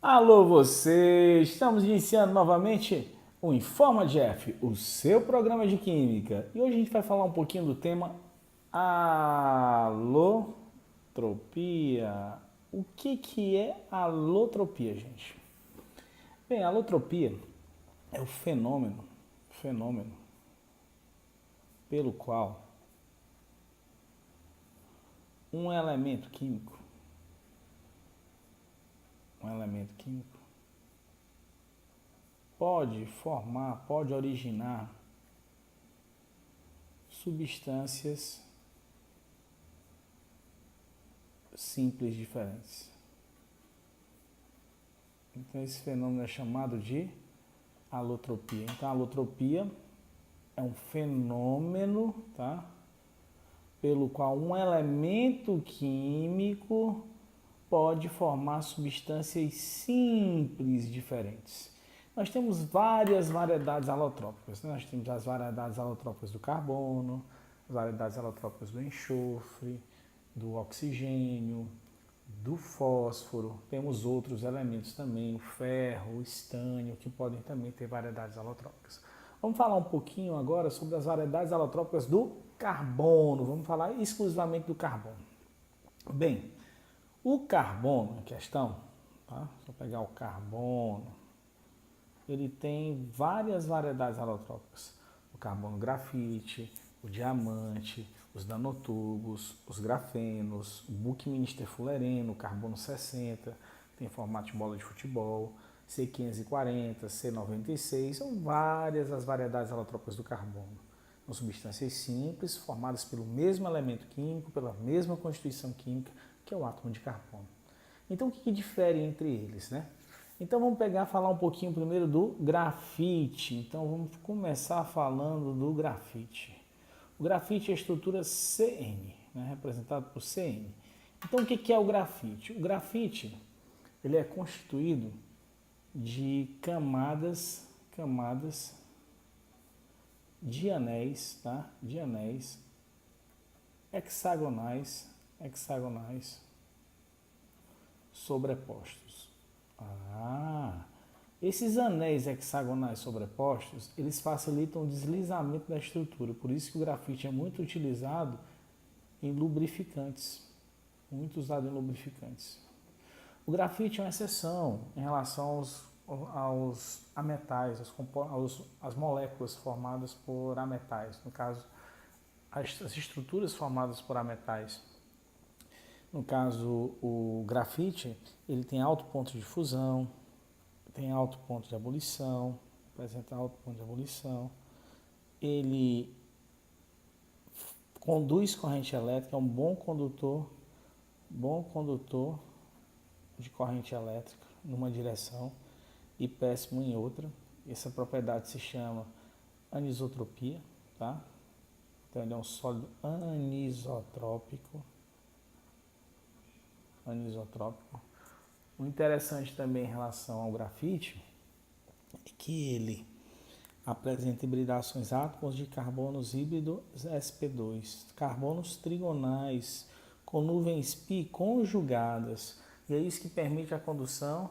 Alô você! Estamos iniciando novamente o Informa Jeff, o seu programa de química. E hoje a gente vai falar um pouquinho do tema alotropia. O que é alotropia, gente? Bem, a alotropia é o fenômeno pelo qual um elemento químico pode originar substâncias simples diferentes. Então esse fenômeno é chamado de alotropia. Então a alotropia é um fenômeno, tá? Pelo qual um elemento químico pode formar substâncias simples diferentes. Nós temos várias variedades alotrópicas, né? Nós temos as variedades alotrópicas do carbono, as variedades alotrópicas do enxofre, do oxigênio, do fósforo. Temos outros elementos também, o ferro, o estânio, que podem também ter variedades alotrópicas. Vamos falar um pouquinho agora sobre as variedades alotrópicas do carbono. Vamos falar exclusivamente do carbono. Bem, o carbono em questão, tá? Se eu pegar o carbono, ele tem várias variedades alotrópicas. O carbono grafite, o diamante, os nanotubos, os grafenos, o buckminster fullereno, o carbono 60, que tem formato de bola de futebol, C540, C96, são várias as variedades alotrópicas do carbono. São substâncias simples, formadas pelo mesmo elemento químico, pela mesma constituição química, que é o átomo de carbono. Então, o que difere entre eles, né? Então, vamos falar um pouquinho primeiro do grafite. Então, vamos começar falando do grafite. O grafite é a estrutura CN, né, representado por CN. Então, o que é o grafite? O grafite ele é constituído de camadas de anéis, tá? De anéis hexagonais sobrepostos. Esses anéis hexagonais sobrepostos, eles facilitam o deslizamento da estrutura. Por isso que o grafite é muito utilizado em lubrificantes. Muito usado em lubrificantes. O grafite é uma exceção em relação a metais, às moléculas formadas por ametais. No caso, as estruturas formadas por ametais. No caso, o grafite, ele tem alto ponto de fusão, tem alto ponto de ebulição, apresenta alto ponto de ebulição. Ele conduz corrente elétrica, é um bom condutor de corrente elétrica numa direção e péssimo em outra. Essa propriedade se chama anisotropia, tá? Então ele é um sólido anisotrópico. O interessante também em relação ao grafite é que ele apresenta hibridações átomos de carbonos híbridos sp2, carbonos trigonais com nuvens π conjugadas, e é isso que permite a condução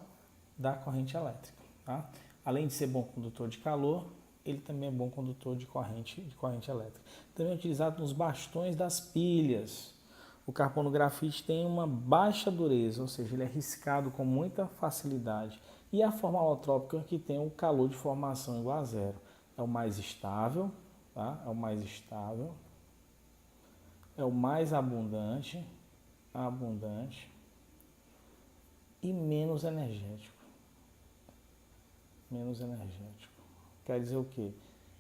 da corrente elétrica. Tá? Além de ser bom condutor de calor, ele também é bom condutor de corrente elétrica. Também é utilizado nos bastões das pilhas. O carbono grafite tem uma baixa dureza, ou seja, ele é riscado com muita facilidade. E a forma alotrópica que tem o calor de formação igual a zero. É o mais estável, tá? É o mais abundante e menos energético. Quer dizer o quê?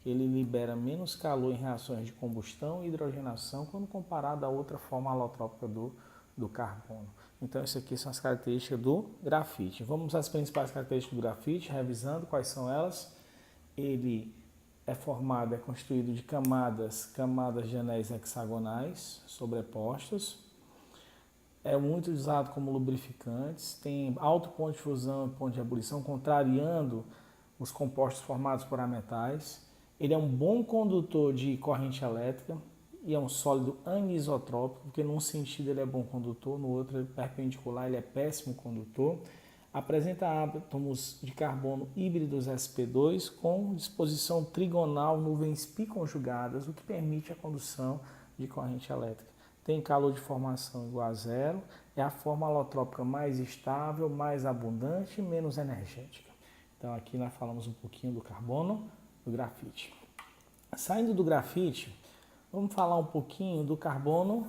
Ele libera menos calor em reações de combustão e hidrogenação quando comparado a outra forma alotrópica do carbono. Então, essas aqui são as características do grafite. Vamos às principais características do grafite, revisando quais são elas. Ele é constituído de camadas de anéis hexagonais sobrepostos. É muito usado como lubrificantes, tem alto ponto de fusão e ponto de ebulição, contrariando os compostos formados por ametais. Ele é um bom condutor de corrente elétrica e é um sólido anisotrópico, porque num sentido ele é bom condutor, no outro perpendicular ele é péssimo condutor. Apresenta átomos de carbono híbridos sp2 com disposição trigonal, nuvens pi-conjugadas, o que permite a condução de corrente elétrica. Tem calor de formação igual a zero, é a forma alotrópica mais estável, mais abundante e menos energética. Então aqui nós falamos um pouquinho do carbono, do grafite. Saindo do grafite, vamos falar um pouquinho do carbono,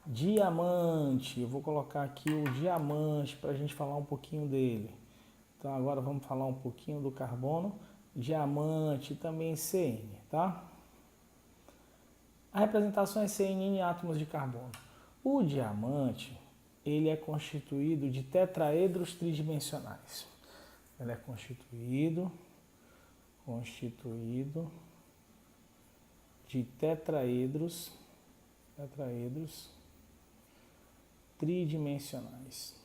diamante. Eu vou colocar aqui o diamante para a gente falar um pouquinho dele. Então agora vamos falar um pouquinho do carbono, diamante, também CN, tá? A representação é CN em átomos de carbono. O diamante, ele é constituído de tetraedros tridimensionais. Ele é constituído de tetraedros tridimensionais.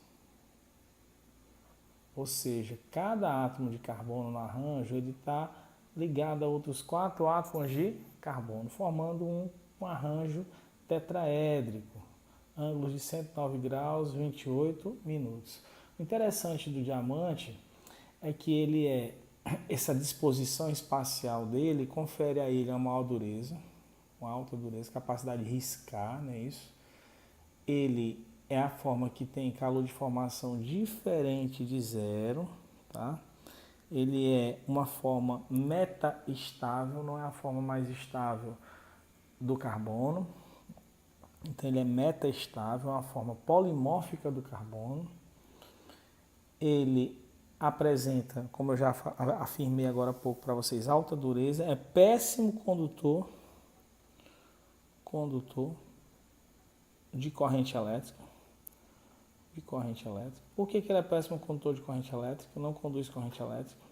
Ou seja, cada átomo de carbono no arranjo ele está ligado a outros 4 átomos de carbono, formando um arranjo tetraédrico, ângulos de 109 graus, 28 minutos. O interessante do diamante é que essa disposição espacial dele confere a ele uma alta dureza, capacidade de riscar, não é isso? Ele é a forma que tem calor de formação diferente de zero, tá? Ele é uma forma meta-estável, não é a forma mais estável do carbono. Então ele é meta-estável, é uma forma polimórfica do carbono. Ele apresenta, como eu já afirmei agora há pouco para vocês, alta dureza, é péssimo condutor de corrente elétrica. Por que ele é péssimo condutor de corrente elétrica? Não conduz corrente elétrica.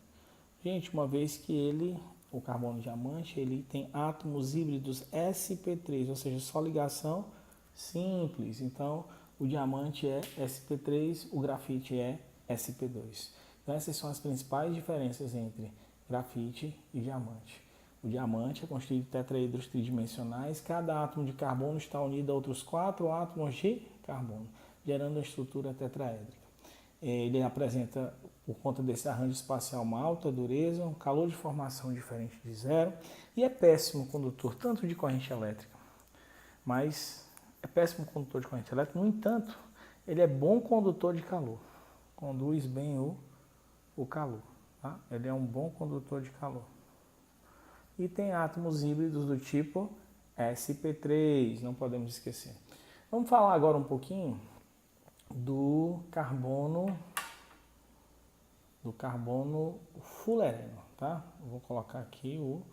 Gente, uma vez que o carbono diamante, ele tem átomos híbridos sp3, ou seja, só ligação simples. Então, o diamante é sp3, o grafite é sp2. Então, essas são as principais diferenças entre grafite e diamante. O diamante é constituído de tetraedros tridimensionais. Cada átomo de carbono está unido a outros 4 átomos de carbono, gerando a estrutura tetraédrica. Ele apresenta, por conta desse arranjo espacial, uma alta dureza, um calor de formação diferente de zero e é péssimo condutor tanto de corrente elétrica, mas é péssimo condutor de corrente elétrica. No entanto, ele é bom condutor de calor, conduz bem o calor, tá? Ele é um bom condutor de calor. E tem átomos híbridos do tipo sp3, não podemos esquecer. Vamos falar agora um pouquinho do carbono fulereno, tá? Eu vou colocar aqui o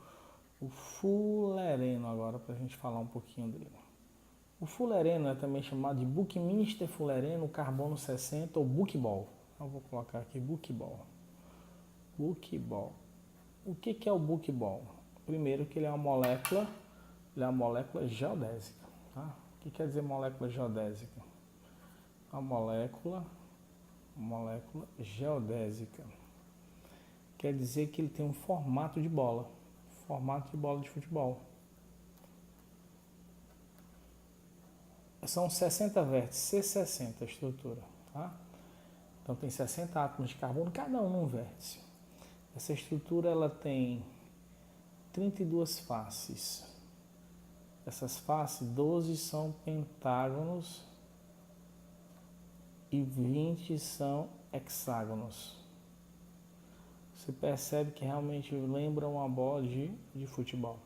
fulereno agora para a gente falar um pouquinho dele. O fulereno é também chamado de Buckminster fulereno, carbono 60 ou buckball. Eu vou colocar aqui buckball. O que é o buckball? Primeiro que ele é uma molécula geodésica, tá? O que quer dizer molécula geodésica? A molécula geodésica quer dizer que ele tem um formato de bola de futebol. São 60 vértices, C60 a estrutura, tá? Então tem 60 átomos de carbono, cada um num vértice. Essa estrutura ela tem 32 faces. Essas faces, 12 são pentágonos e 20 são hexágonos. Você percebe que realmente lembra uma bola de futebol.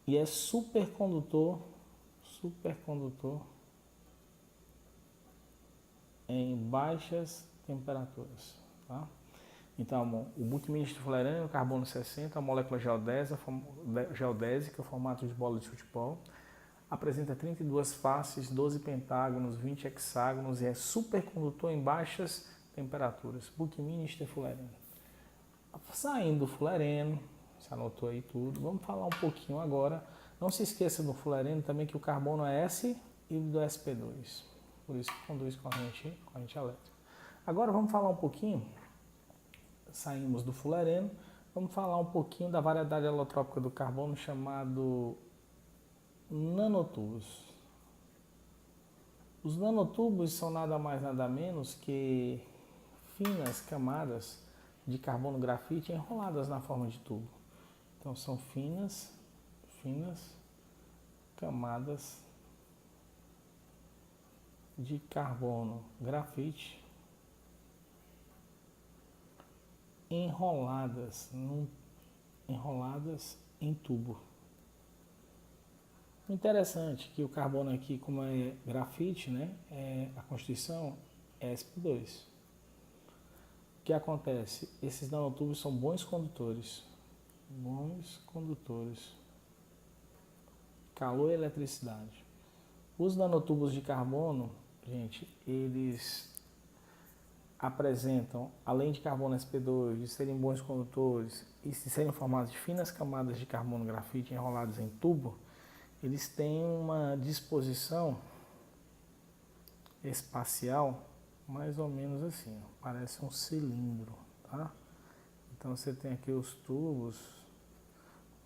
E é supercondutor em baixas temperaturas, tá? Então, o Buckminster fulereno, carbono 60, a molécula geodésica, formato de bola de futebol, apresenta 32 faces, 12 pentágonos, 20 hexágonos e é supercondutor em baixas temperaturas. Buckminster fulereno. Saindo do fulereno, você anotou aí tudo, vamos falar um pouquinho agora. Não se esqueça do fulereno também que o carbono é S e do sp2, por isso que conduz corrente elétrica. Agora vamos falar um pouquinho, saímos do fulereno, vamos falar um pouquinho da variedade alotrópica do carbono chamado nanotubos. Os nanotubos são nada mais nada menos que finas camadas de carbono grafite enroladas na forma de tubo. Então são finas camadas de carbono grafite enroladas em tubo. Interessante que o carbono aqui, como é grafite, né, a constituição é sp2. O que acontece? Esses nanotubos são bons condutores. Calor e eletricidade. Os nanotubos de carbono, gente, eles apresentam, além de carbono sp2, de serem bons condutores e de serem formados de finas camadas de carbono grafite enroladas em tubo, eles têm uma disposição espacial mais ou menos assim, ó, parece um cilindro, tá? Então você tem aqui os tubos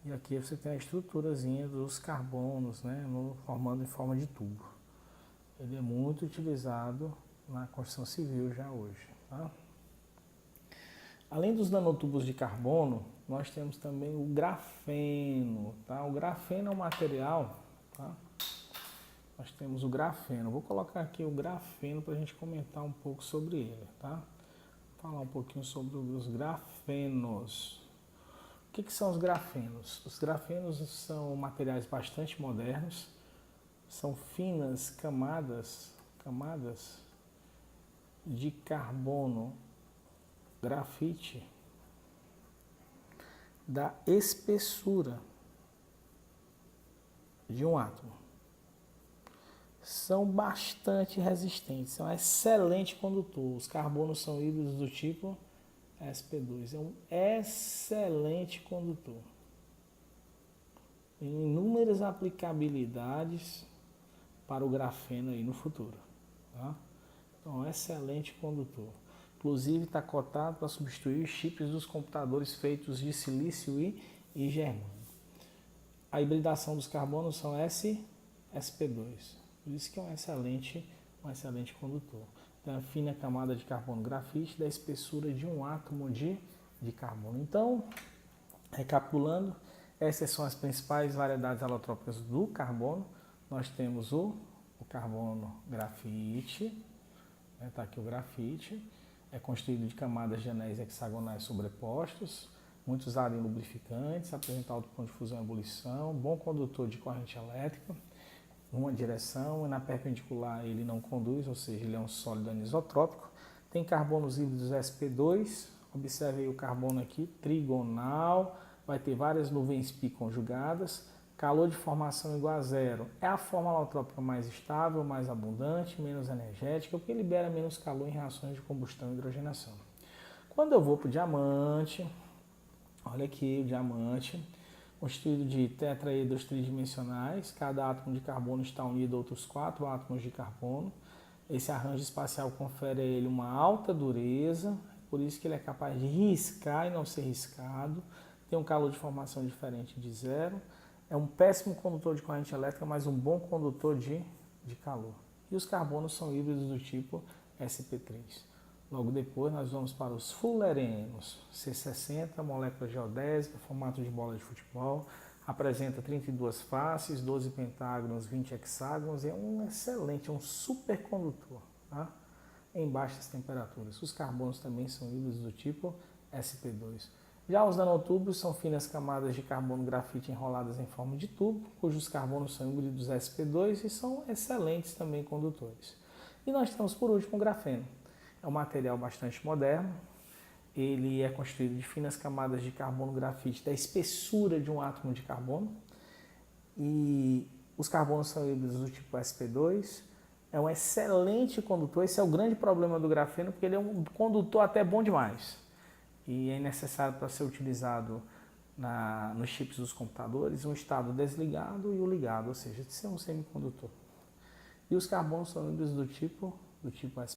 e aqui você tem a estruturazinha dos carbonos, né, formando em forma de tubo. Ele é muito utilizado na construção civil já hoje, tá? Além dos nanotubos de carbono, nós temos também o grafeno, tá? O grafeno é um material, tá? Nós temos o grafeno. Vou colocar aqui o grafeno para a gente comentar um pouco sobre ele, tá? Vou falar um pouquinho sobre os grafenos. O que são os grafenos? Os grafenos são materiais bastante modernos, são finas camadas de carbono grafite da espessura de um átomo. São bastante resistentes, são excelente condutor. Os carbonos são híbridos do tipo sp2, é um excelente condutor. Tem inúmeras aplicabilidades para o grafeno aí no futuro, tá? Então, é um excelente condutor. Inclusive está cotado para substituir os chips dos computadores feitos de silício e germânio. A hibridação dos carbonos são sp2. Por isso que é um excelente condutor. Tem a fina camada de carbono grafite da espessura de um átomo de carbono. Então, recapitulando, essas são as principais variedades alotrópicas do carbono. Nós temos o carbono grafite, está aqui o grafite, é constituído de camadas de anéis hexagonais sobrepostos, muito usado em lubrificantes, apresenta alto ponto de fusão e ebulição, bom condutor de corrente elétrica, uma direção, e na perpendicular ele não conduz, ou seja, ele é um sólido anisotrópico. Tem carbonos híbridos sp2, observe aí o carbono aqui, trigonal, vai ter várias nuvens π conjugadas, calor de formação igual a zero. É a forma alotrópica mais estável, mais abundante, menos energética, porque libera menos calor em reações de combustão e hidrogenação. Quando eu vou para o diamante, olha aqui o diamante, constituído de tetraedros tridimensionais, cada átomo de carbono está unido a outros 4 átomos de carbono. Esse arranjo espacial confere a ele uma alta dureza, por isso que ele é capaz de riscar e não ser riscado, tem um calor de formação diferente de zero, é um péssimo condutor de corrente elétrica, mas um bom condutor de calor. E os carbonos são híbridos do tipo sp3. Logo depois nós vamos para os fullerenos, C60, molécula geodésica, formato de bola de futebol, apresenta 32 faces, 12 pentágonos, 20 hexágonos, e é um excelente, um supercondutor, tá? Em baixas temperaturas. Os carbonos também são híbridos do tipo sp2. Já os nanotubos são finas camadas de carbono grafite enroladas em forma de tubo, cujos carbonos são híbridos sp2 e são excelentes também condutores. E nós temos por último o grafeno. É um material bastante moderno, ele é constituído de finas camadas de carbono grafite da espessura de um átomo de carbono, e os carbonos são híbridos do tipo sp2, é um excelente condutor. Esse é o grande problema do grafeno, porque ele é um condutor até bom demais, e é necessário para ser utilizado nos chips dos computadores um estado desligado e o ligado, ou seja, de ser um semicondutor. E os carbonos são híbridos do tipo sp2.